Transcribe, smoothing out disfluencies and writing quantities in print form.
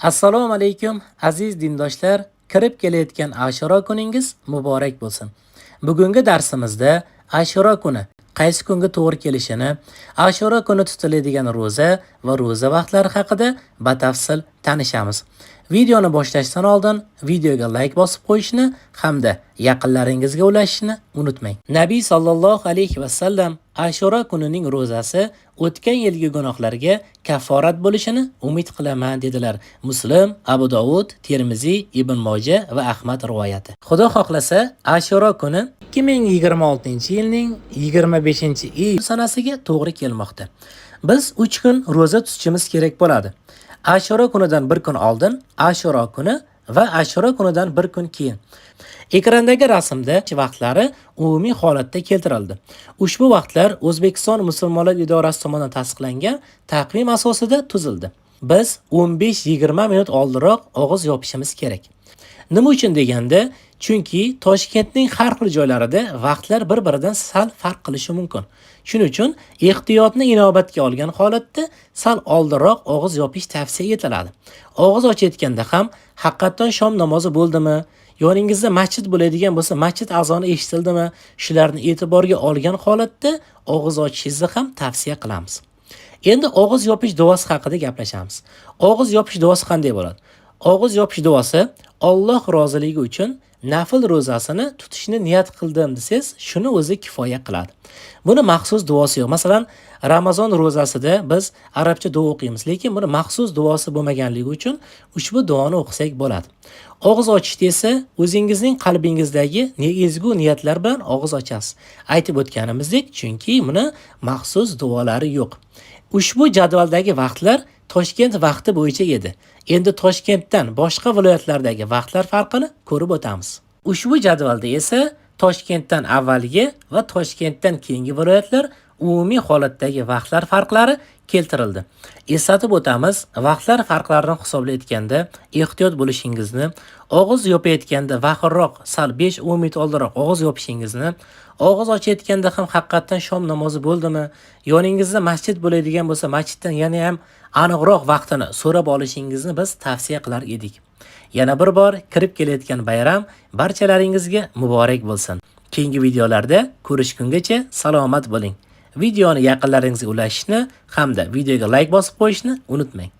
Assalomu alaykum aziz dindoshlar, kirib kelayotgan Ashura kuningiz muborak bo'lsin. Bugungi darsimizda Ashura kuni qaysi kunga to'g'ri kelishini, Ashura kuni tutiladigan roza va roza vaqtlari haqida batafsil tanishamiz. Videoni boshlashdan oldin videoga like bosib qo'yishni hamda yaqinlaringizga ulashishni unutmang. Nabiy sallallohu alayhi va sallam Ashura kunining rozasi o'tgan yilgi gunohlarga kafforat bo'lishini umid qilaman dedilar. Muslim, Abu Dovud, Termiziy, Ibn Moja va Ahmad rivoyati. Xudo xohlasa, Ashura kuni 2026-yilning 25-iyul sanasiga to'g'ri kelmoqda. Biz 3 kun roza tutishimiz kerak bo'ladi. Ashura kunidan bir kun oldin, Ashura kuni va Ashura kunidan bir kun keyin. Ekrandagi rasmda vaqtlari umumiy holatda keltirildi. Ushbu vaqtlar O'zbekiston Musulmonlar idorasi tomonidan tasdiqlangan taqvim asosida tuzildi. Biz 15-20 minut oldinroq og'iz yopishimiz kerak. Nima uchun deganda, chunki Toshkentning har xil joylarida vaqtlar bir-biridan sal farq qilishi mumkin. Shuning uchun ehtiyotni inobatga olgan holatda sal oldinroq og'iz yopish tavsiya etiladi. Og'iz ochayotganda ham haqiqatan shom namozi bo'ldimi, yoningizda masjid bo'ladigan bo'lsa, masjid azoni eshitildimi, shularni e'tiborga olgan holatda og'iz ochishingizni ham tavsiya qilamiz. Endi og'iz yopish duosi haqida gaplashamiz. Og'iz yopish duosi qanday bo'ladi? Og'iz yopish duosi Alloh roziligi uchun nafl rozasini tutishni niyat qildim desangiz, shuni o'zi kifoya qiladi. Buni maxsus duosi yo'q. Masalan, Ramazon rozasida biz arabcha duo o'qiymiz, lekin buni maxsus duosi bo'lmaganligi uchun ushbu duoni o'qisak bo'ladi. Og'iz ochishda esa o'zingizning qalbingizdagi ezgu niyatlar bilan og'iz ochasiz. Aytib o'tganimizdek, chunki buni maxsus duolari yo'q. Ushbu jadvaldagi vaqtlar Toshkent vaqti bo'yicha edi. Endi Toshkentdan boshqa viloyatlardagi vaqtlar farqini ko'rib o'tamiz. Ushbu jadvalda esa Toshkentdan avvalgi va Toshkentdan keyingi viloyatlar umumiy holatdagi vaqtlar farqlari keltirildi. Eslatib o'tamiz, vaqtlar farqlarini hisoblayotganda ehtiyot bo'lishingizni, og'iz yopayotganda vaqinroq, sal 5-10 minut oldinroq og'iz yopishingizni, og'iz ochayotganda ham haqiqatan shom namozi bo'ldimi, yoningizda masjid bo'ladigan bo'lsa, masjiddan yana ham aniqroq vaqtini so'rab olishingizni biz tavsiya qilar edik. Yana bir bor kirib kelayotgan bayram barchalaringizga muborak bo'lsin. Keyingi videolarda ko'rishgungacha salomat bo'ling. Videoni yaqinlaringizga ulashishni hamda videoga like bosib qo'yishni unutmang.